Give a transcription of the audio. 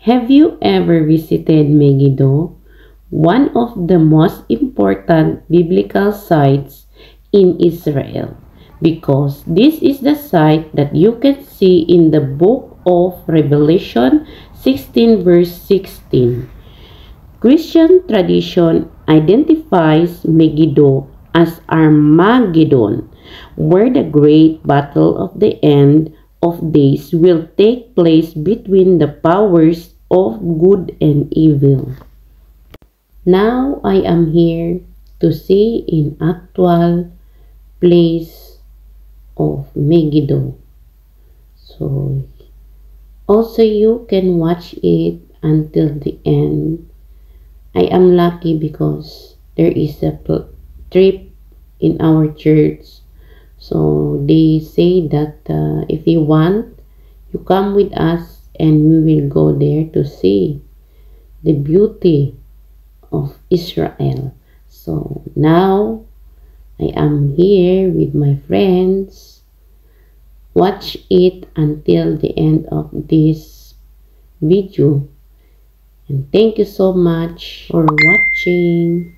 Have you ever visited Megiddo, one of the most important biblical sites in Israel? Because this is the site that you can see in the book of Revelation 16 verse 16. Christian tradition identifies Megiddo as Armageddon, where the great battle of the end of days will take place between the powers of good and evil. Now I am here to see in actual place of Megiddo. So also you can watch it until the end. I am lucky because there is a trip in our church. So they say that if you want, you come with us and we will go there to see the beauty of Israel. So now I am here with my friends. Watch it until the end of this video. And thank you so much for watching.